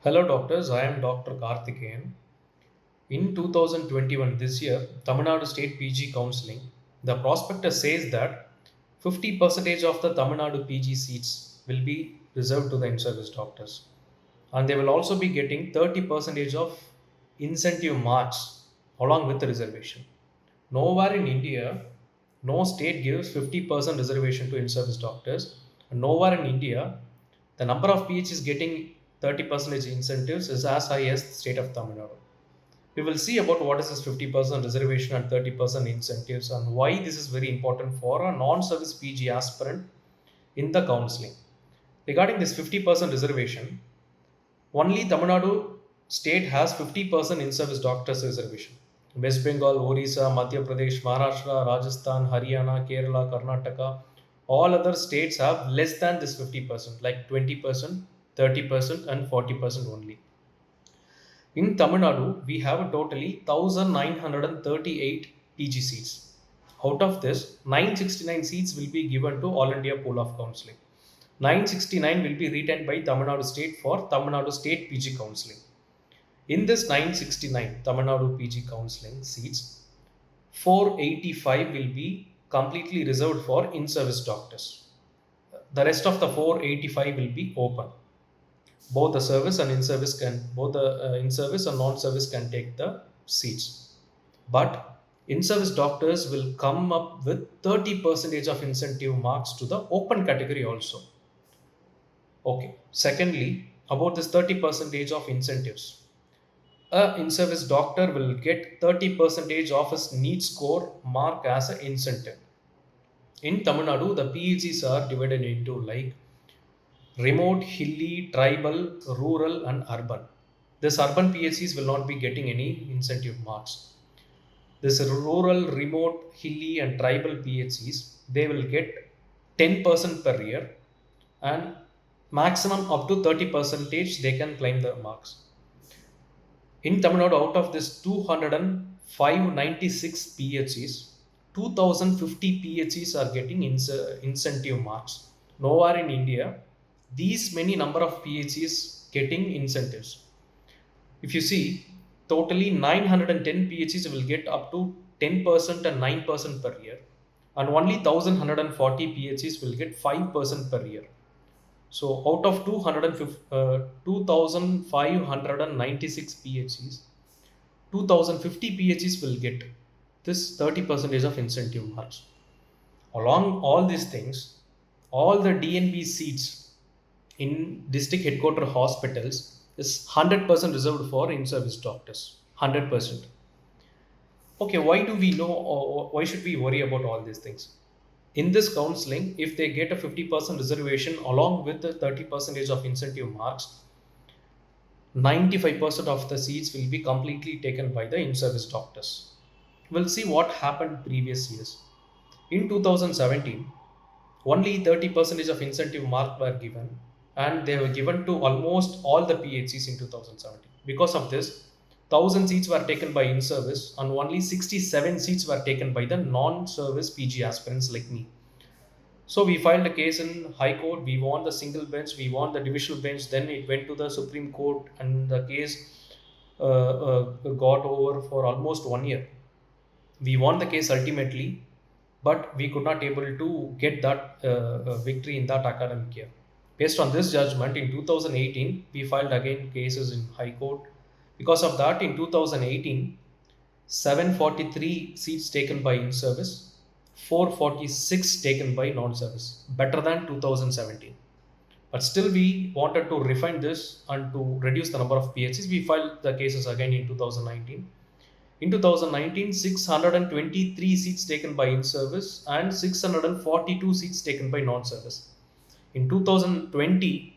Hello, doctors. I am Dr. Karthikeyan. In 2021, this year, Tamil Nadu State PG Counseling, the prospectus says that 50% of the Tamil Nadu PG seats will be reserved to the in-service doctors. And they will also be getting 30% of incentive marks along with the reservation. Nowhere in India, no state gives 50% reservation to in-service doctors. And nowhere in India, the number of PHs getting 30% incentives is as high as the state of Tamil Nadu. We will see about what is this 50% reservation and 30% incentives and why this is very important for a non-service PG aspirant in the counseling. Regarding this 50% reservation, only Tamil Nadu state has 50% in-service doctors reservation. West Bengal, Orissa, Madhya Pradesh, Maharashtra, Rajasthan, Haryana, Kerala, Karnataka, all other states have less than this 50%, like 20%, 30%, and 40% only. In Tamil Nadu, we have a totally 1938 PG seats. Out of this, 969 seats will be given to All India Pool of Counseling. 969 will be retained by Tamil Nadu State for Tamil Nadu State PG Counseling. In this 969 Tamil Nadu PG Counseling seats, 485 will be completely reserved for in-service doctors. The rest of the 485 will be open. Both the service and in-service can both the in-service and non-service can take the seats. But in-service doctors will come up with 30% of incentive marks to the open category also. Okay. Secondly, about this 30% of incentives. A in-service doctor will get 30% of his NEET score mark as an incentive. In Tamil Nadu, the PEGs are divided into like remote, hilly, tribal, rural, and urban. This urban PHCs will not be getting any incentive marks. This rural, remote, hilly, and tribal PHCs, they will get 10% per year and maximum up to 30% they can claim the marks. In Tamil Nadu, out of this 296 PHCs, 2050 PHCs are getting incentive marks. Nowhere in India, these many number of PHCs getting incentives. If you see, totally 910 PHCs will get up to 10% and 9% per year, and only 1140 PHCs will get 5% per year. So out of 2596 PHCs, 2050 PHCs will get this 30% of incentive marks. Along all these things, all the DNB seats in district headquarter hospitals is 100% reserved for in-service doctors. 100%. Okay, why do we know or why should we worry about all these things? In this counseling, if they get a 50% reservation along with the 30% of incentive marks, 95% of the seats will be completely taken by the in-service doctors. We'll see what happened previous years. In 2017, only 30% of incentive mark were given and they were given to almost all the PHCs in 2017. Because of this, 1000 seats were taken by in-service and only 67 seats were taken by the non-service PG aspirants like me. So we filed a case in High Court. We won the single bench. We won the divisional bench. Then it went to the Supreme Court, and the case got over for almost 1 year. We won the case ultimately, but we could not able to get that victory in that academic year. Based on this judgment, in 2018, we filed again cases in High Court. Because of that, in 2018, 743 seats taken by in-service, 446 taken by non-service, better than 2017. But still, we wanted to refine this and to reduce the number of PHCs. We filed the cases again in 2019. In 2019, 623 seats taken by in-service and 642 seats taken by non-service. In 2020,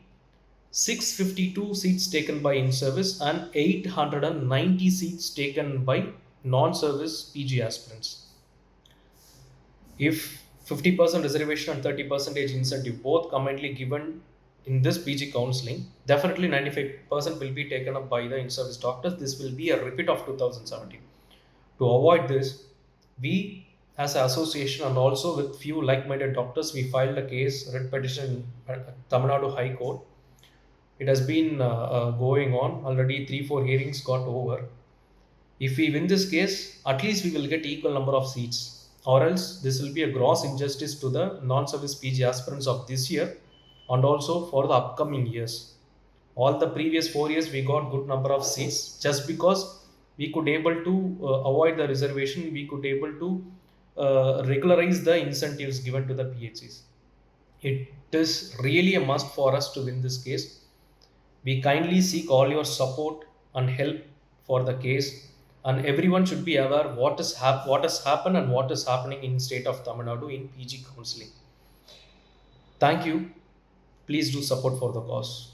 652 seats taken by in-service and 890 seats taken by non-service PG aspirants. If 50% reservation and 30% incentive both commonly given in this PG counseling, definitely 95% will be taken up by the in-service doctors. This will be a repeat of 2017. To avoid this, we as an association and also with few like-minded doctors, we filed a case, writ petition at Tamil Nadu High Court It has been going on already. 3 4 hearings got over. If we win this case, at least we will get equal number of seats, or else this will be a gross injustice to the non-service PG aspirants of this year and also for the upcoming years. All the previous 4 years we got good number of seats just because we could able to avoid the reservation. We could able to regularize the incentives given to the PHCs. It is really a must for us to win this case. We kindly seek all your support and help for the case, and everyone should be aware what has happened and what is happening in state of Tamil Nadu in PG counseling. Thank you. Please do support for the cause.